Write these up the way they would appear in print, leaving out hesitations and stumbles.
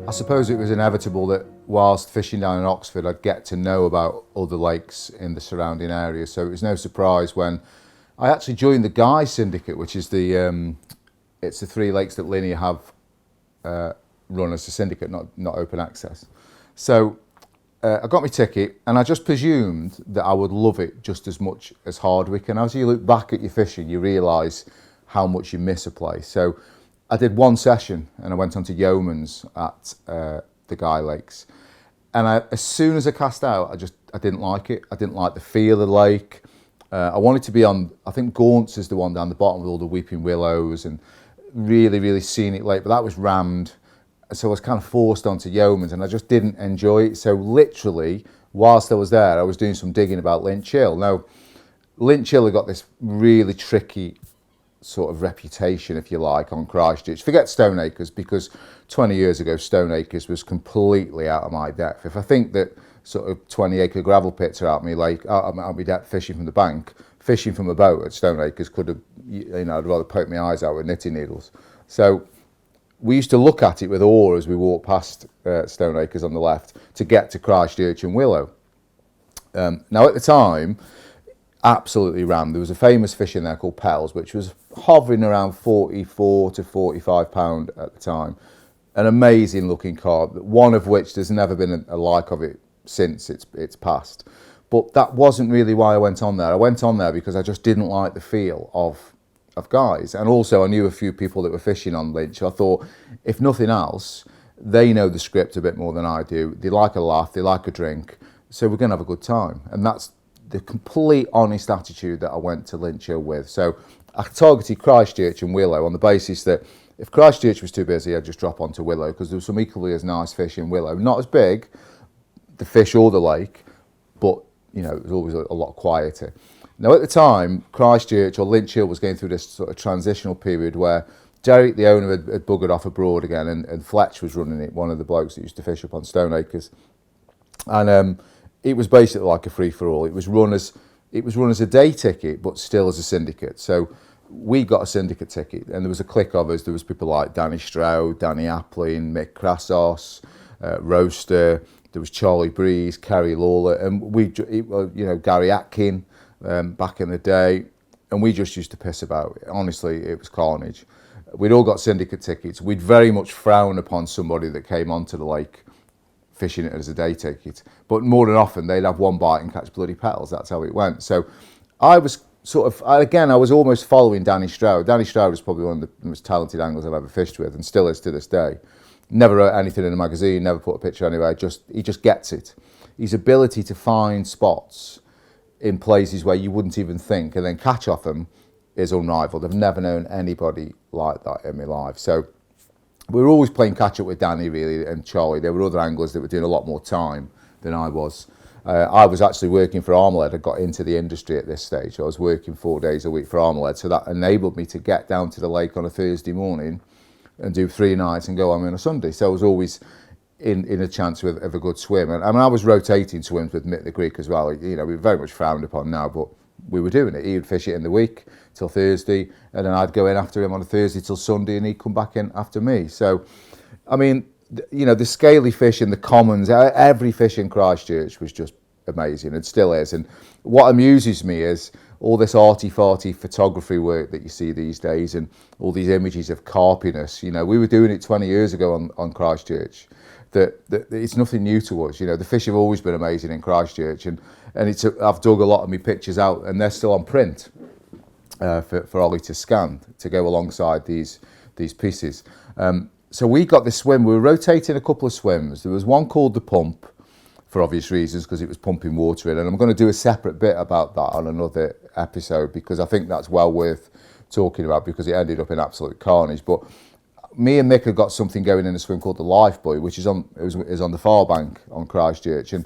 I suppose it was inevitable that whilst fishing down in Oxford, I'd get to know about other lakes in the surrounding area. So it was no surprise when I actually joined the Guy Syndicate, which is it's the 3 lakes that Lynch have run as a syndicate, not open access. So I got my ticket, and I just presumed that I would love it just as much as Hardwick. And as you look back at your fishing, you realise how much you miss a place. So I did 1 session, and I went on to Yeoman's at the Guy Lakes. And as soon as I cast out, I didn't like it. I didn't like the feel of the lake. I wanted to be on, I think Gaunt's is the one down the bottom with all the weeping willows and really, really scenic lake, but that was rammed. So I was kind of forced onto Yeoman's, and I just didn't enjoy it. So literally, whilst I was there, I was doing some digging about Linch Hill. Now, Linch Hill had got this really tricky sort of reputation, if you like, on Christchurch. Forget Stoneacres, because 20 years ago, Stoneacres was completely out of my depth. If I think that sort of 20-acre gravel pits are out of my depth fishing from the bank, fishing from a boat at Stoneacres could have, I'd rather poke my eyes out with knitting needles. So we used to look at it with awe as we walked past Stoneacres on the left to get to Christchurch and Willow. Now, at the time, absolutely rammed. There was a famous fish in there called Petals, which was hovering around 44 to 45 pound at the time. An amazing looking carp, one of which there's never been a like of it since it's passed. But that wasn't really why I went on there. I went on there because I just didn't like the feel of guys. And also I knew a few people that were fishing on Lynch. I thought, if nothing else, they know the script a bit more than I do. They like a laugh, they like a drink, so we're going to have a good time. And that's the complete honest attitude that I went to Linch Hill with. So I targeted Christchurch and Willow on the basis that if Christchurch was too busy, I'd just drop onto Willow, because there was some equally as nice fish in Willow. Not as big, the fish or the lake, but it was always a lot quieter. Now, at the time, Christchurch or Linch Hill was going through this sort of transitional period where Derek, the owner, had buggered off abroad again, and Fletch was running it, one of the blokes that used to fish up on Stoneacres. And it was basically like a free-for-all. It was run as a day ticket, but still as a syndicate. So we got a syndicate ticket, and there was a clique of us. There was people like Danny Stroud, Danny Applin, Mick Krassos, Roaster. There was Charlie Breeze, Kerry Lawler, and Gary Atkin back in the day, and we just used to piss about. Honestly, it was carnage. We'd all got syndicate tickets. We'd very much frown upon somebody that came onto the lake fishing it as a day ticket, but more than often they'd have one bite and catch bloody Petals. That's how it went. So I was I was almost following Danny Stroud. Danny Stroud was probably one of the most talented anglers I've ever fished with, and still is to this day. Never wrote anything in a magazine, never put a picture anywhere, he just gets it. His ability to find spots in places where you wouldn't even think and then catch off them is unrivaled. I've never known anybody like that in my life. So we were always playing catch up with Danny, really, and Charlie. There were other anglers that were doing a lot more time than I was. I was actually working for Armaled. I got into the industry at this stage. I was working 4 days a week for Armaled, so that enabled me to get down to the lake on a Thursday morning and do 3 nights and go home on a Sunday. So I was always in a chance of a good swim. And I mean, I was rotating swims with Mick the Greek as well. We were very much frowned upon now, but we were doing it. He would fish it in the week till Thursday, and then I'd go in after him on a Thursday till Sunday, and he'd come back in after me. So, I mean, the scaly fish in the commons, every fish in Christchurch was just amazing, and still is. And what amuses me is all this arty-farty photography work that you see these days, and all these images of carpiness. We were doing it 20 years ago on Christchurch. That it's nothing new to us. The fish have always been amazing in Christchurch, and I've dug a lot of my pictures out, and they're still on print for Ollie to scan to go alongside these pieces. So we got this swim. We were rotating a couple of swims. There was one called the Pump, for obvious reasons, because it was pumping water in, and I'm going to do a separate bit about that on another episode, because I think that's well worth talking about, because it ended up in absolute carnage. But me and Mick had got something going in a swim called the Life Buoy, which is on the far bank on Christchurch, and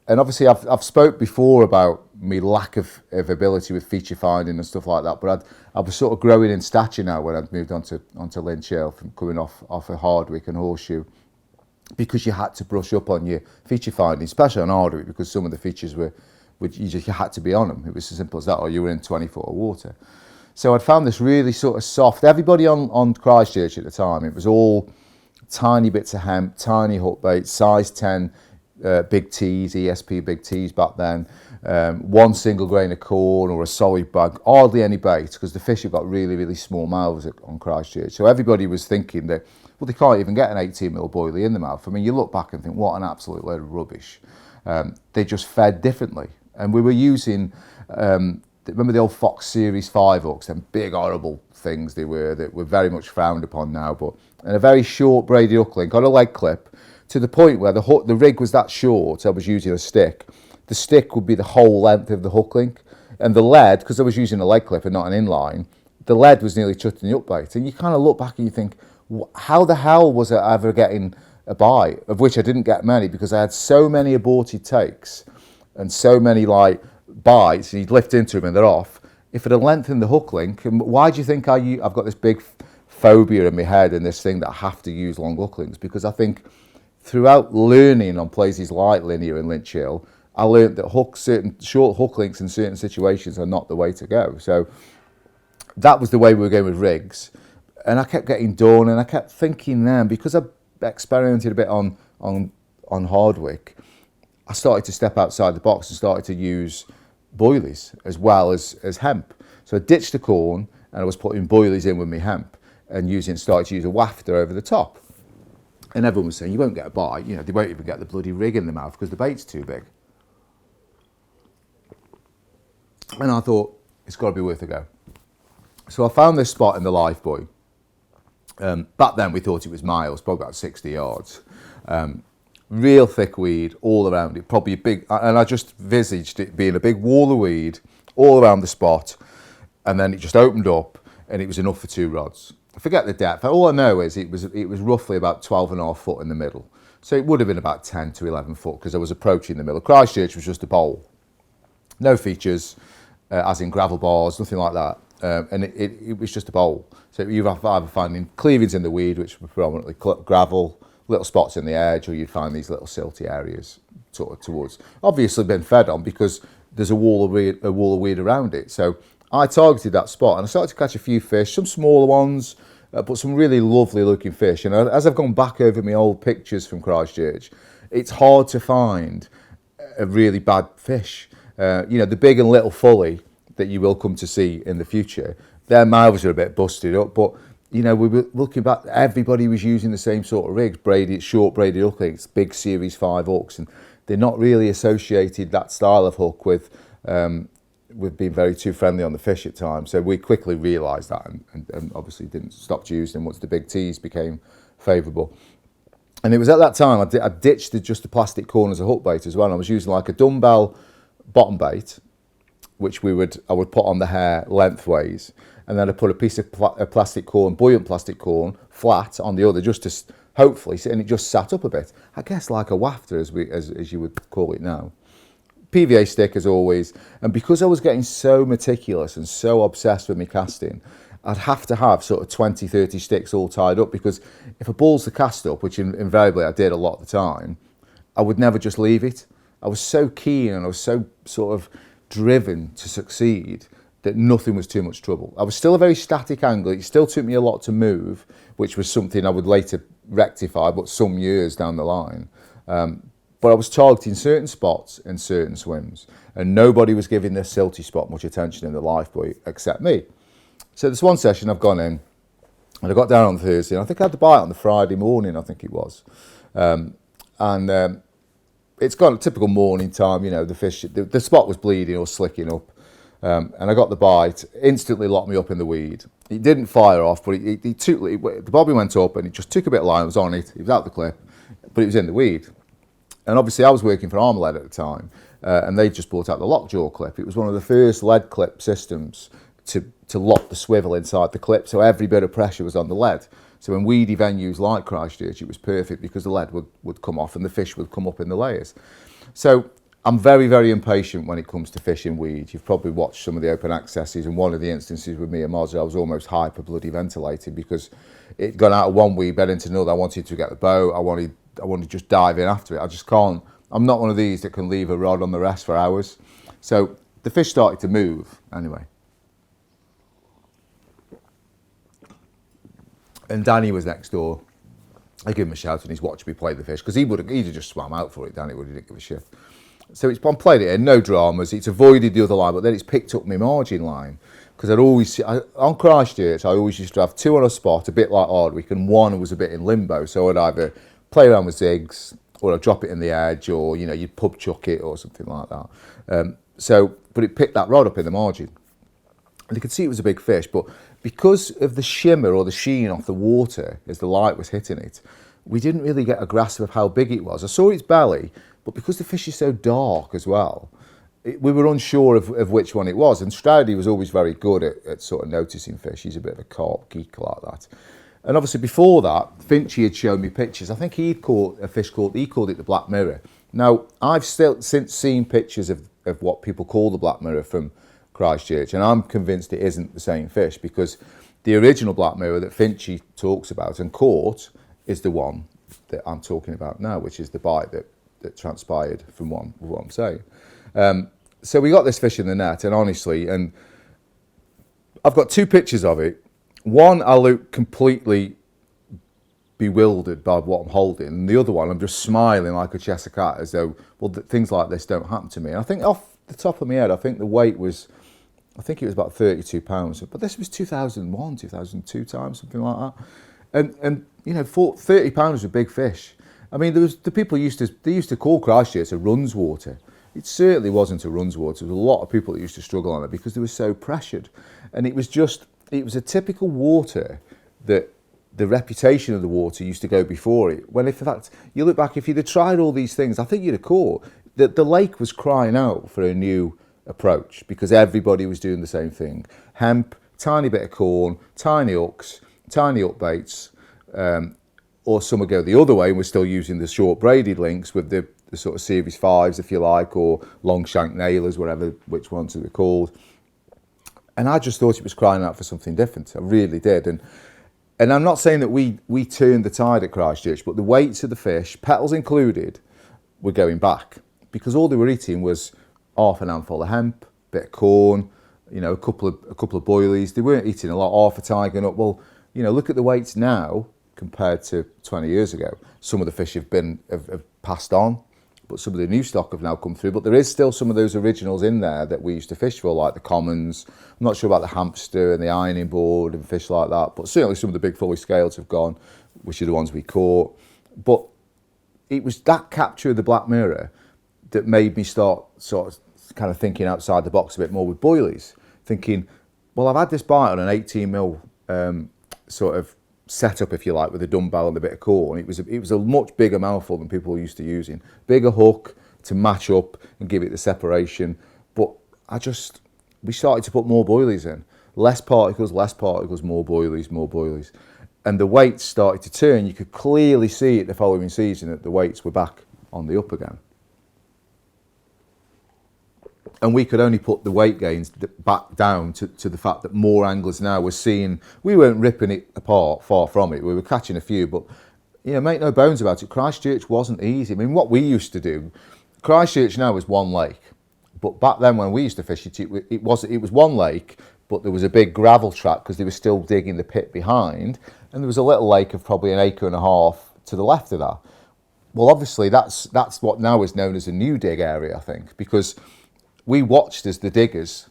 obviously I've spoke before about me lack of ability with feature finding and stuff like that, but I was sort of growing in stature now when I'd moved onto Linch Hill from coming off a Hardwick and Horseshoe, because you had to brush up on your feature finding, especially on Hardwick, because some of the features you had to be on them. It was as simple as that, or you were in 20-foot of water. So I'd found this really sort of soft. Everybody on Christchurch at the time, it was all tiny bits of hemp, tiny hook baits, size 10 big tees, ESP big tees back then, one single grain of corn or a solid bag, hardly any bait, because the fish have got really, really small mouths on Christchurch. So everybody was thinking that, well, they can't even get an 18mm boilie in the mouth. I mean, you look back and think, what an absolute load of rubbish. They just fed differently. And we were using, remember the old Fox Series 5 hooks, them big horrible things they were, that were very much frowned upon now, but and a very short braided hook link on a leg clip, to the point where the rig was that short. I was using a stick. The stick would be the whole length of the hook link, and the lead, because I was using a leg clip and not an inline, the lead was nearly touching the upbait. And you kind of look back and you think, how the hell was I ever getting a bite, of which I didn't get many, because I had so many aborted takes and so many like bites, and you'd lift into them and they're off. If it had lengthened the hook link, and why do you think I've got this big phobia in my head and this thing that I have to use long hook links? Because I think throughout learning on places like Linear and Linch Hill, I learned that certain short hook links in certain situations are not the way to go. So that was the way we were going with rigs. And I kept getting done, and I kept thinking then, because I experimented a bit on Hardwick, I started to step outside the box and started to use boilies as well as hemp. So I ditched the corn and I was putting boilies in with my hemp and started to use a wafter over the top. And everyone was saying, you won't get a bite, they won't even get the bloody rig in the mouth because the bait's too big. And I thought, it's got to be worth a go. So I found this spot in the life buoy. Back then we thought it was miles, probably about 60 yards. Real thick weed all around it, probably a big, and I just visaged it being a big wall of weed all around the spot, and then it just opened up and it was enough for 2 rods. I forget the depth. All I know is it was roughly about 12.5 foot in the middle. So it would have been about 10 to 11 foot because I was approaching the middle. Christchurch was just a bowl. No features, as in gravel bars, nothing like that. And it was just a bowl. So you were either finding cleavings in the weed, which were predominantly gravel, little spots in the edge, or you'd find these little silty areas sort of towards. Obviously been fed on because there's a wall of weed around it. So I targeted that spot and I started to catch a few fish, some smaller ones, but some really lovely looking fish. And as I've gone back over my old pictures from Christchurch, it's hard to find a really bad fish. The big and little fully that you will come to see in the future, their mouths are a bit busted up, but we were looking back, everybody was using the same sort of rigs, short braided hook links, big Series 5 hooks, and they're not really associated, that style of hook, with being very too friendly on the fish at times. So we quickly realised that and obviously didn't stop using them once the big tees became favourable. And it was at that time I ditched just the plastic corn as a hook bait as well. I was using like a dumbbell bottom bait, which I would put on the hair lengthways, and then I put a piece of plastic corn, buoyant plastic corn, flat on the other, just to hopefully, and it just sat up a bit. I guess like a wafter, as you would call it now. PVA stick as always, and because I was getting so meticulous and so obsessed with my casting, I'd have to have sort of 20, 30 sticks all tied up, because if I balls the cast up, which invariably I did a lot of the time, I would never just leave it. I was so keen and I was so sort of driven to succeed that nothing was too much trouble. I was still a very static angler. It still took me a lot to move, which was something I would later rectify, but some years down the line. But I was targeting certain spots and certain swims, and nobody was giving this silty spot much attention in the life buoy except me. So this one session I've gone in, and I got down on Thursday, and I think I had the bite on the Friday morning, I think it was. It's gone typical morning time, the fish, the spot was bleeding or slicking up. And I got the bite, instantly locked me up in the weed. It didn't fire off, but the bobby went up and it just took a bit of line. It was on it was out the clip, but it was in the weed. And obviously I was working for Armaled at the time, and they just brought out the lockjaw clip. It was one of the first lead clip systems to lock the swivel inside the clip, so every bit of pressure was on the lead. So in weedy venues like Christchurch, it was perfect because the lead would come off and the fish would come up in the layers. So I'm very, very impatient when it comes to fishing weed. You've probably watched some of the open accesses, and one of the instances with me and Moz, I was almost hyper bloody ventilated because it got out of one weed bed into another. I wanted to get the boat. I wanted to just dive in after it. I just can't. I'm not one of these that can leave a rod on the rest for hours. So the fish started to move anyway. And Danny was next door, I give him a shout and he's watched me play the fish, because he'd have just swam out for it, Danny would, he didn't give a shit. So I played it in, no dramas, it's avoided the other line, but then it's picked up my margin line. Because on Christchurch, I always used to have 2 on a spot, a bit like Hardwick, and 1 was a bit in limbo. So I'd either play around with zigs, or I'd drop it in the edge, or, you'd pub chuck it, or something like that. But it picked that rod up in the margin. And you could see it was a big fish, but because of the shimmer or the sheen off the water as the light was hitting it, we didn't really get a grasp of how big it was. I saw its belly, but because the fish is so dark as well, we were unsure of which one it was. And Stroudy was always very good at sort of noticing fish. He's a bit of a carp geek like that. And obviously before that, Finchy had shown me pictures. I think he'd caught a fish he called it the Black Mirror. Now, I've since seen pictures of what people call the Black Mirror from Christchurch, and I'm convinced it isn't the same fish, because the original Black Mirror that Finchy talks about and caught is the one that I'm talking about now, which is the bite that transpired from what I'm saying. So we got this fish in the net, and honestly, and I've got 2 pictures of it. One, I look completely bewildered by what I'm holding, and the other one, I'm just smiling like a Cheshire cat, as though, things like this don't happen to me. And I think off the top of my head, I think the weight was, it was about 32 pounds, but this was 2001, 2002 times, something like that. And 30 pounds was a big fish. I mean, the people used to call Christchurch a runs water. It certainly wasn't a runs water. There was a lot of people that used to struggle on it because they were so pressured. And it was a typical water that the reputation of the water used to go before it. When, in fact, you look back, if you'd have tried all these things, I think you'd have caught that the lake was crying out for a new approach, because everybody was doing the same thing. Hemp, tiny bit of corn, tiny hooks, tiny hook baits, or some would go the other way and we're still using the short braided links with the sort of series 5s, if you like, or long shank nailers, which ones they're called. And I just thought it was crying out for something different. I really did. And I'm not saying that we turned the tide at Christchurch, but the weights of the fish, Petals included, were going back, because all they were eating was half an handful of hemp, bit of corn, a couple of boilies. They weren't eating a lot, half a tiger nut. Well, look at the weights now compared to 20 years ago. Some of the fish have passed on, but some of the new stock have now come through. But there is still some of those originals in there that we used to fish for, like the commons. I'm not sure about the hamster and the ironing board and fish like that, but certainly some of the big fully scales have gone, which are the ones we caught. But it was that capture of the Black Mirror that made me start sort of kind of thinking outside the box a bit more with boilies. Thinking, well, I've had this bite on an 18mm sort of setup, if you like, with a dumbbell and a bit of corn. It was a much bigger mouthful than people were used to using. Bigger hook to match up and give it the separation. But we started to put more boilies in. Less particles, more boilies. And the weights started to turn. You could clearly see it the following season that the weights were back on the up again. And we could only put the weight gains back down to the fact that more anglers now were seeing, we weren't ripping it apart, far from it. We were catching a few, but, make no bones about it, Christchurch wasn't easy. I mean, what we used to do, Christchurch now is one lake, but back then when we used to fish it was one lake, but there was a big gravel track because they were still digging the pit behind, and there was a little lake of probably 1.5 acres to the left of that. Well, obviously that's what now is known as a new dig area, I think, because we watched as the diggers,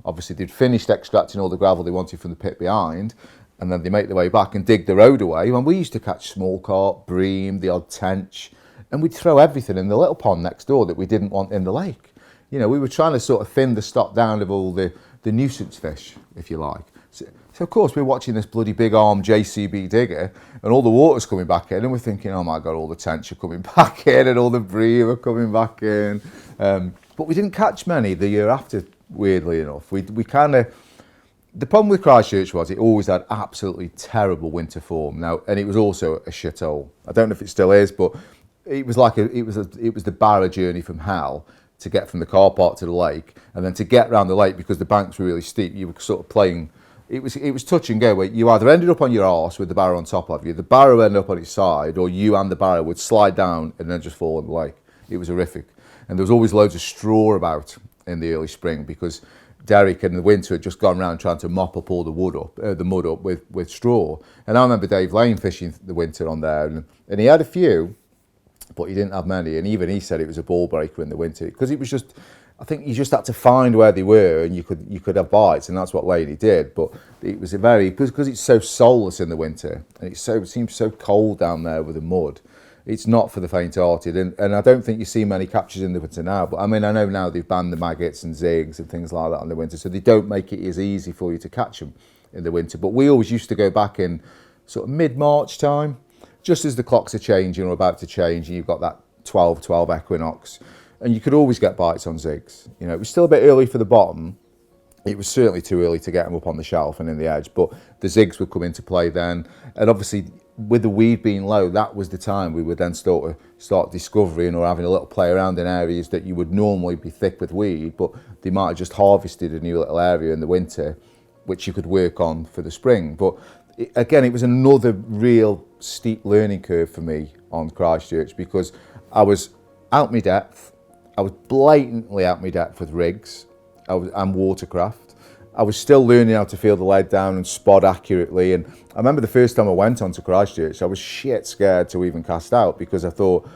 obviously they'd finished extracting all the gravel they wanted from the pit behind, and then they make their way back and dig the road away. And we used to catch small carp, bream, the odd tench, and we'd throw everything in the little pond next door that we didn't want in the lake. We were trying to sort of thin the stock down of all the nuisance fish, if you like. So of course we're watching this bloody big arm JCB digger, and all the water's coming back in, and we're thinking, oh my God, all the tench are coming back in, and all the bream are coming back in. But we didn't catch many the year after, weirdly enough. We kind of, the problem with Christchurch was it always had absolutely terrible winter form. Now, and it was also a shithole. I don't know if it still is, but it was like it was the barrow journey from hell to get from the car park to the lake, and then to get around the lake because the banks were really steep. You were sort of playing. It was touch and go. Where you either ended up on your arse with the barrow on top of you, the barrow ended up on its side, or you and the barrow would slide down and then just fall in the lake. It was horrific. And there was always loads of straw about in the early spring because Derek in the winter had just gone around trying to mop up all the mud up with straw. And I remember Dave Lane fishing the winter on there, and he had a few, but he didn't have many. And even he said it was a ball breaker in the winter because it was just, I think you just had to find where they were, and you could have bites, and that's what Laney did. But it was a very, because it's so soulless in the winter, and it seems so cold down there with the mud. It's not for the faint-hearted, and I don't think you see many captures in the winter now. But I mean, I know now they've banned the maggots and zigs and things like that in the winter, so they don't make it as easy for you to catch them in the winter. But we always used to go back in sort of mid-March time, just as the clocks are changing or about to change, and you've got that 12 equinox, and you could always get bites on zigs. You know, it was still a bit early for the bottom. It was certainly too early to get them up on the shelf and in the edge, but the zigs would come into play then, and obviously, with the weed being low, that was the time we would then start discovering or having a little play around in areas that you would normally be thick with weed, but they might have just harvested a new little area in the winter, which you could work on for the spring. But again, it was another real steep learning curve for me on Christchurch, because I was out my depth. I was blatantly out my depth with rigs and watercraft. I was still learning how to feel the lead down and spot accurately. And I remember the first time I went onto Christchurch, I was shit scared to even cast out, because I thought,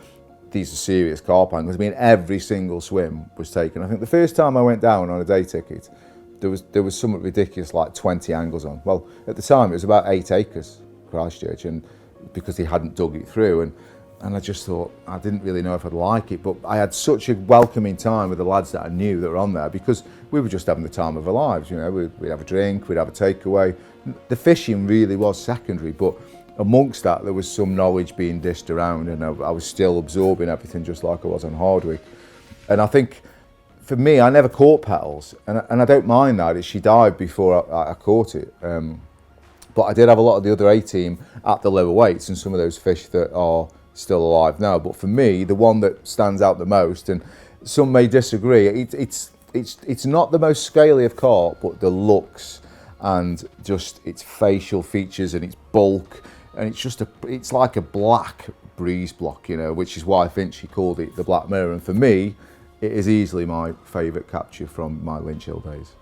these are serious carp angles. I mean, every single swim was taken. I think the first time I went down on a day ticket, there was somewhat ridiculous, like 20 angles on. Well, at the time, it was about 8 acres, Christchurch, and because they hadn't dug it through. And I just thought, I didn't really know if I'd like it, but I had such a welcoming time with the lads that I knew that were on there, because we were just having the time of our lives. You know, we'd have a drink, we'd have a takeaway. The fishing really was secondary, but amongst that, there was some knowledge being dished around, and I was still absorbing everything just like I was on Hardwick. And I think, for me, I never caught Petals, and I don't mind that. She died before I caught it. But I did have a lot of the other A-team at the lower weights, and some of those fish that are still alive now. But for me, the one that stands out the most, and some may disagree, it's not the most scaly of carp, but the looks and just its facial features and its bulk, and it's like a black breeze block, you know, which is why Finchie called it the Black Mirror. And for me, it is easily my favourite capture from my Linch Hill days.